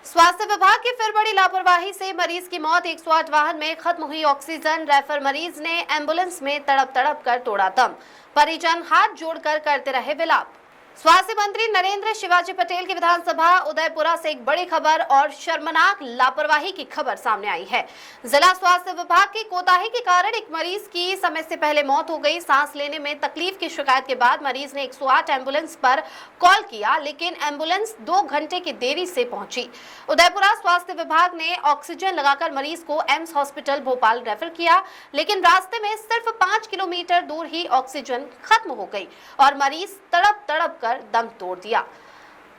स्वास्थ्य विभाग की फिर बड़ी लापरवाही से मरीज की मौत। 108 वाहन में खत्म हुई ऑक्सीजन। रेफर मरीज ने एम्बुलेंस में तड़प तड़प कर तोड़ा दम। परिजन हाथ जोड़कर करते रहे विलाप। स्वास्थ्य मंत्री नरेंद्र शिवाजी पटेल की विधानसभा उदयपुरा से एक बड़ी खबर और शर्मनाक लापरवाही की खबर सामने आई है। जिला स्वास्थ्य विभाग की कोताही के कारण एक मरीज की समय से पहले मौत हो गई। सांस लेने में तकलीफ की शिकायत के बाद मरीज ने 108 एम्बुलेंस पर कॉल किया, लेकिन एम्बुलेंस 2 घंटे की देरी से पहुंची। उदयपुरा स्वास्थ्य विभाग ने ऑक्सीजन लगाकर मरीज को एम्स हॉस्पिटल भोपाल रेफर किया, लेकिन रास्ते में सिर्फ 5 किलोमीटर दूर ही ऑक्सीजन खत्म हो गई और मरीज तड़प तड़प कर दम तोड़ दिया।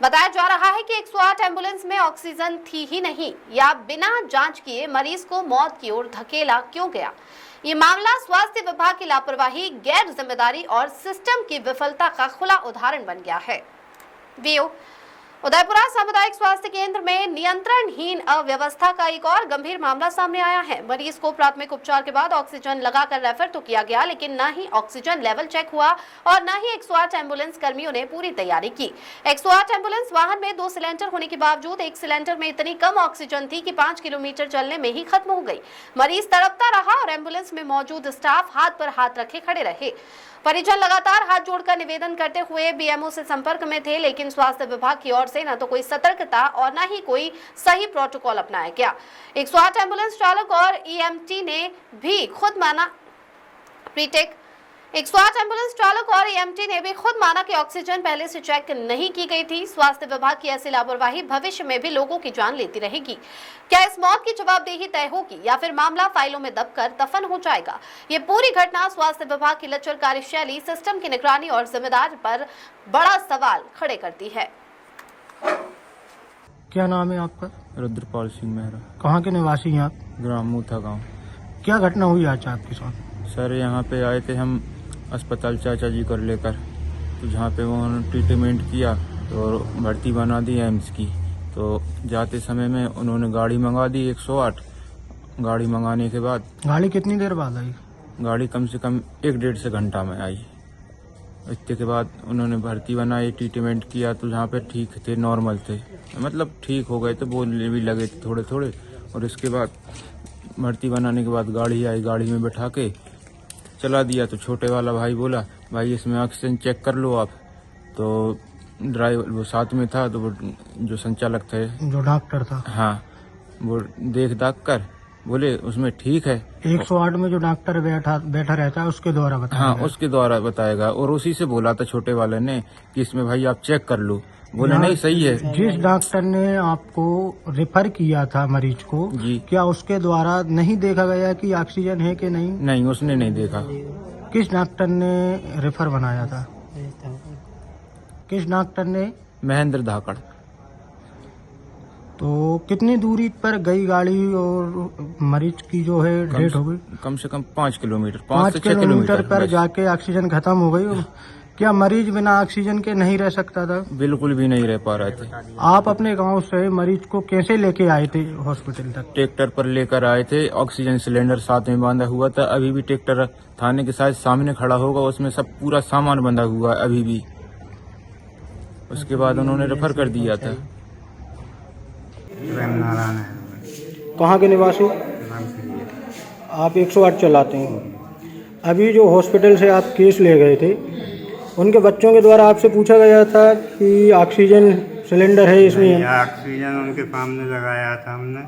बताया जा रहा है कि 108 एम्बुलेंस में ऑक्सीजन थी ही नहीं, या बिना जांच किए मरीज को मौत की ओर धकेला क्यों गया। ये मामला स्वास्थ्य विभाग की लापरवाही, गैर जिम्मेदारी और सिस्टम की विफलता का खुला उदाहरण बन गया है। उदयपुरा सामुदायिक स्वास्थ्य केंद्र में नियंत्रणहीन अव्यवस्था का एक और गंभीर मामला सामने आया है। मरीज को प्राथमिक उपचार के बाद ऑक्सीजन लगाकर रेफर तो किया गया, लेकिन न ही ऑक्सीजन लेवल चेक हुआ और न ही 108 एम्बुलेंस कर्मियों ने पूरी तैयारी की। 108 एम्बुलेंस वाहन में 2 सिलेंडर होने के बावजूद एक सिलेंडर में इतनी कम ऑक्सीजन थी कि 5 किलोमीटर चलने में ही खत्म हो गई। मरीज तड़पता रहा और एम्बुलेंस में मौजूद स्टाफ हाथ पर हाथ रखे खड़े रहे। परिजन लगातार हाथ जोड़कर निवेदन करते हुए बीएमओ से संपर्क में थे, लेकिन स्वास्थ्य विभाग की ओर से न तो कोई सतर्कता और न ही कोई सही प्रोटोकॉल अपनाया गया। 108 एम्बुलेंस चालक और ईएमटी ने भी खुद माना 108 एम्बुलेंस चालक और ईएमटी ने भी खुद माना कि ऑक्सीजन पहले से चेक नहीं की गई थी। स्वास्थ्य विभाग की ऐसी लापरवाही भविष्य में भी लोगों की जान लेती रहेगी। क्या इस मौत की जवाबदेही तय होगी या फिर मामला फाइलों में दबकर दफन हो जाएगा? ये पूरी घटना स्वास्थ्य विभाग की लचर कार्यशैली, सिस्टम की निगरानी और जिम्मेदारी पर बड़ा सवाल खड़े करती है। क्या नाम है आपका? रुद्रपाल सिंह मेहरा। कहाँ के निवासी हैं आप? ग्राम मूथा गाँव। क्या घटना हुई आज आपके साथ? सर यहाँ पे आए थे हम अस्पताल चाचा जी कर लेकर, तो जहाँ पे उन्होंने ट्रीटमेंट किया तो भर्ती बना दी एम्स की। तो जाते समय में उन्होंने गाड़ी मंगा दी 108। गाड़ी मंगाने के बाद गाड़ी कितनी देर बाद आई? गाड़ी कम से कम 1-1.5 से घंटा में आई। इसके बाद उन्होंने भर्ती बनाई, ट्रीटमेंट किया, तो जहाँ पे ठीक थे, नॉर्मल थे, मतलब ठीक हो गए, तो बोलने भी लगे थे थोड़े थोड़े। और इसके बाद भर्ती बनाने के बाद गाड़ी आई, गाड़ी में बैठा के चला दिया। तो छोटे वाला भाई बोला, भाई इसमें ऑक्सीजन चेक कर लो आप। तो ड्राइवर वो साथ में था, तो वो जो संचालक थे, जो डॉक्टर था, हाँ, वो देख दाख कर बोले उसमें ठीक है। 108 में जो डॉक्टर बैठा रहता है उसके द्वारा बताया? हाँ, उसके द्वारा बताएगा। और उसी से बोला था छोटे वाले ने कि इसमें भाई आप चेक कर लो। बोले नहीं सही है। जिस डॉक्टर ने आपको रेफर किया था मरीज को जी, क्या उसके द्वारा नहीं देखा गया कि ऑक्सीजन है कि नहीं? नहीं, उसने नहीं देखा। किस डॉक्टर ने रेफर बनाया था? किस डॉक्टर ने? महेंद्र धाकड़। तो कितनी दूरी पर गई गाड़ी और मरीज की जो है डेथ हो गई? कम से कम 5 किलोमीटर, 5 किलोमीटर पर जाके ऑक्सीजन खत्म हो गई। क्या मरीज बिना ऑक्सीजन के नहीं रह सकता था? बिल्कुल भी नहीं रह पा रहे थे। आप अपने गांव से मरीज को कैसे लेके आए थे हॉस्पिटल तक? ट्रैक्टर पर लेकर आए थे, ऑक्सीजन सिलेंडर साथ में बांधा हुआ था। अभी भी ट्रैक्टर थाने के साथ सामने खड़ा होगा, उसमें सब पूरा सामान बंधा हुआ है अभी भी। उसके बाद उन्होंने रेफर कर दिया था। कहाँ के निवासी? आप 108 चलाते हैं। अभी जो हॉस्पिटल से आप केस ले गए थे, उनके बच्चों के द्वारा आपसे पूछा गया था कि ऑक्सीजन सिलेंडर है इसमें? ऑक्सीजन उनके सामने लगाया था हमने,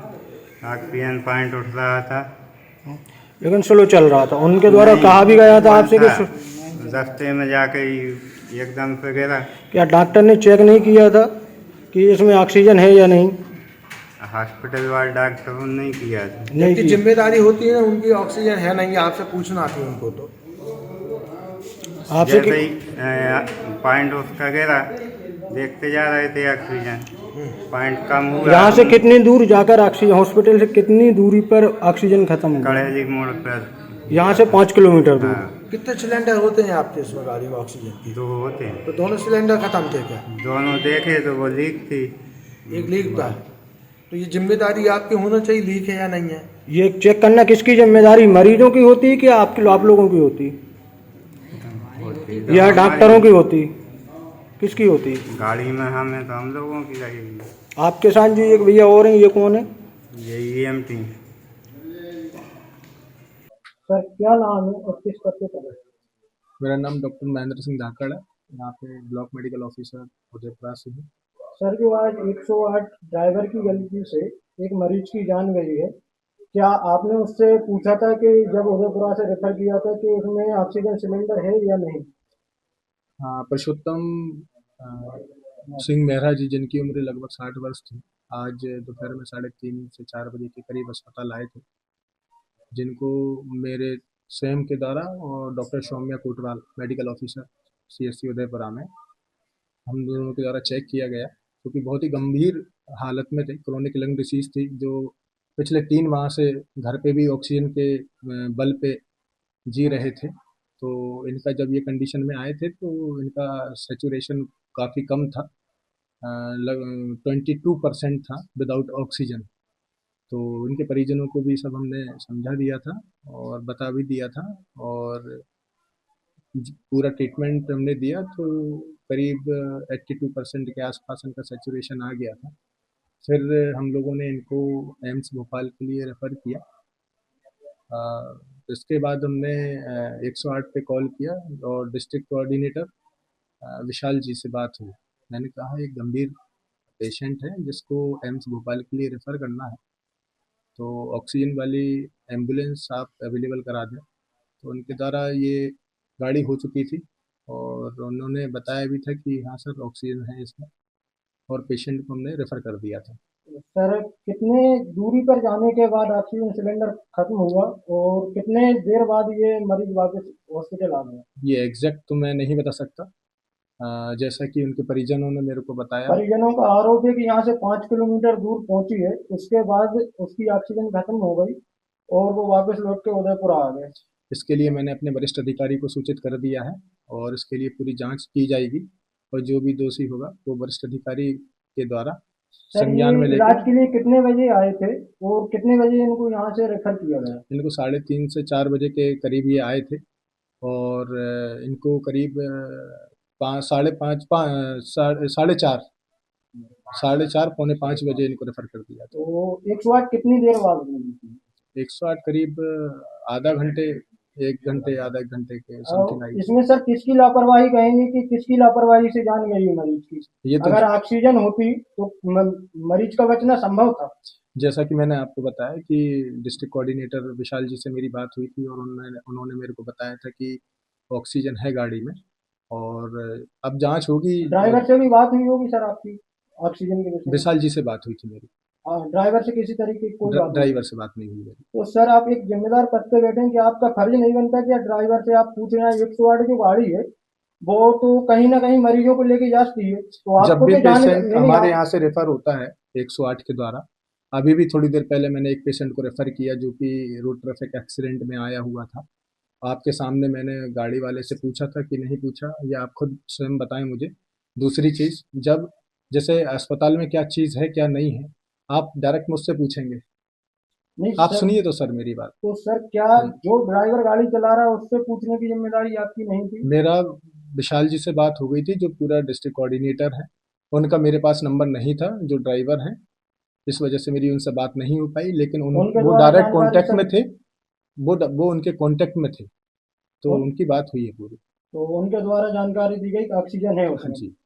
ऑक्सीजन पॉइंट उठ रहा था, लेकिन स्लो चल रहा था। उनके द्वारा कहा भी गया था आपसे कि रास्ते में जाके एकदम से गिरा। क्या डॉक्टर ने चेक नहीं किया था कि इसमें ऑक्सीजन है या नहीं? हॉस्पिटल वाले डॉक्टर ने नहीं किया था। नहीं की जिम्मेदारी होती है ना उनकी, ऑक्सीजन है नहीं, आपसे पूछना थी उनको। तो आपसे जैसे ही पॉइंट उसका गिरा, देखते जा रहे थे ऑक्सीजन पॉइंट कम हुआ। यहाँ से कितनी दूर जाकर ऑक्सीजन, हॉस्पिटल से कितनी दूरी पर ऑक्सीजन खत्म हुआ? कड़ेली मोड़ पर। यहाँ से 5 किलोमीटर दूर। हाँ। कितने सिलेंडर होते हैं आपके इसमें गाड़ी में ऑक्सीजन की? 2 होते हैं। तो दोनों सिलेंडर खत्म थे क्या? दोनों देखे तो वो लीक थी। एक लीक था। तो ये जिम्मेदारी आपकी होना चाहिए, लीक है या नहीं है। ये चेक करना किसकी जिम्मेदारी? मरीजों की होती है कि आप लोगों की होती है या डॉक्टरों की होती? किसकी होती? गाड़ी में हमें तो हम लोगों की लगेगी। आपके साथ जो एक भैया और हैं, ये कौन है? यही EMT। सर क्या नाम है और किस पद पे पदे? मेरा नाम डॉक्टर महेंद्र सिंह धाकड़ है। यहाँ पे ब्लॉक मेडिकल ऑफिसर उदयपुरा से हूँ। सर जो आज 108 ड्राइवर की गलती से एक मरीज की जान गई है, क्या आपने उससे पूछा था कि जब उदयपुरा से रेफर किया था कि उसमें ऑक्सीजन सिलेंडर है या नहीं? हाँ, पुरुषोत्तम सिंह मेहरा जी, जिनकी उम्र लगभग 60 वर्ष थी, आज दोपहर में 3:30 से 4 बजे के करीब अस्पताल आए थे, जिनको मेरे स्वयं के द्वारा और doctor Saumya Kotwal medical officer CSC Udaipura में हम दोनों के द्वारा चेक किया गया, क्योंकि बहुत ही गंभीर हालत में थे। क्रोनिक लंग डिसीज थी, जो पिछले 3 माह से घर पे भी ऑक्सीजन के बल पे जी रहे थे। तो इनका जब ये कंडीशन में आए थे तो इनका सैचुरेशन काफ़ी कम था, 22% था विदाउट ऑक्सीजन। तो इनके परिजनों को भी सब हमने समझा दिया था और बता भी दिया था, और पूरा ट्रीटमेंट हमने दिया। तो करीब 82% के आसपास इनका सैचुरेशन आ गया था। फिर हम लोगों ने इनको एम्स भोपाल के लिए रेफ़र किया। इसके बाद हमने 108 पे कॉल किया और डिस्ट्रिक्ट कोऑर्डिनेटर विशाल जी से बात हुई। मैंने कहा एक गंभीर पेशेंट है जिसको एम्स भोपाल के लिए रेफ़र करना है, तो ऑक्सीजन वाली एम्बुलेंस आप अवेलेबल करा दें। तो उनके द्वारा ये गाड़ी हो चुकी थी और उन्होंने बताया भी था कि हाँ सर, ऑक्सीजन है इसमें, और पेशेंट को हमने रेफ़र कर दिया था। सर कितने दूरी पर जाने के बाद ऑक्सीजन सिलेंडर खत्म हुआ और कितने देर बाद ये मरीज वापस हॉस्पिटल आ गया? ये एग्जैक्ट तो मैं नहीं बता सकता, जैसा कि उनके परिजनों ने मेरे को बताया। परिजनों का आरोप है कि यहाँ से 5 किलोमीटर दूर पहुंची है, उसके बाद उसकी ऑक्सीजन खत्म हो गई और वो वापस लौट के उदयपुर आ गए। इसके लिए मैंने अपने वरिष्ठ अधिकारी को सूचित कर दिया है और इसके लिए पूरी जांच की जाएगी, और जो भी दोषी होगा वो वरिष्ठ अधिकारी के द्वारा सर संज्ञान में ये इलाज लेकर। के लिए कितने बजे आए थे और कितने बजे इनको यहाँ से रेफर किया गया? इनको 3:30 से 4 बजे के करीब ये आए थे, और इनको करीब 4:30 पौने 5 बजे इनको रेफर कर दिया था। तो 108 कितनी देर बाद मिली थी? 108 करीब आधा घंटे, 1 घंटे, आधा 1 घंटे के समथिंग आई। इसमें सर किसकी लापरवाही कहेंगे कि किसकी लापरवाही से जान गई मरीज की? ये तो अगर ऑक्सीजन होती तो मरीज का बचना संभव था। जैसा कि मैंने आपको बताया कि डिस्ट्रिक्ट कोऑर्डिनेटर विशाल जी से मेरी बात हुई थी और उन्होंने मेरे को बताया था कि ऑक्सीजन है गाड़ी में, और अब जांच होगी। ड्राइवर से भी बात हुई होगी सर आपकी ऑक्सीजन के विषय में? विशाल जी से बात हुई थी मेरी। ड्राइवर से किसी तरीके की कोई बात नहीं? ड्राइवर से बात नहीं हुई मेरी। तो सर आप एक जिम्मेदार पद पे बैठे हैं कि आपका फर्ज नहीं बनता कि ड्राइवर से आप पूछ रहे हैं? 108 जो गाड़ी है वो तो कहीं ना कहीं मरीजों को लेके जाती है, तो जब आपको भी तो जाने पेशेंट हमारे यहाँ से रेफर होता है 108 के द्वारा, अभी भी थोड़ी देर पहले मैंने एक पेशेंट को रेफर किया जो कि रोड ट्रैफिक एक्सीडेंट में आया हुआ था। आपके सामने मैंने गाड़ी वाले से पूछा था कि नहीं पूछा, या आप खुद स्वयं बताएं मुझे। दूसरी चीज़, जब जैसे अस्पताल में क्या चीज़ है क्या नहीं है, आप डायरेक्ट मुझसे पूछेंगे। नहीं आप सर, सुनिए तो सर मेरी बात। तो सर क्या जो ड्राइवर गाड़ी चला रहा है उससे पूछने की जिम्मेदारी आपकी नहीं थी? मेरा विशाल जी से बात हो गई थी, जो पूरा डिस्ट्रिक्ट कोऑर्डिनेटर है। उनका मेरे पास नंबर नहीं था, जो ड्राइवर हैं, इस वजह से मेरी उनसे बात नहीं हो पाई। लेकिन वो डायरेक्ट कांटेक्ट में थे, वो उनके कांटेक्ट में थे, तो उनकी बात हुई है पूरी। तो उनके द्वारा जानकारी दी गई कि ऑक्सीजन है हाँ उसमें। जी।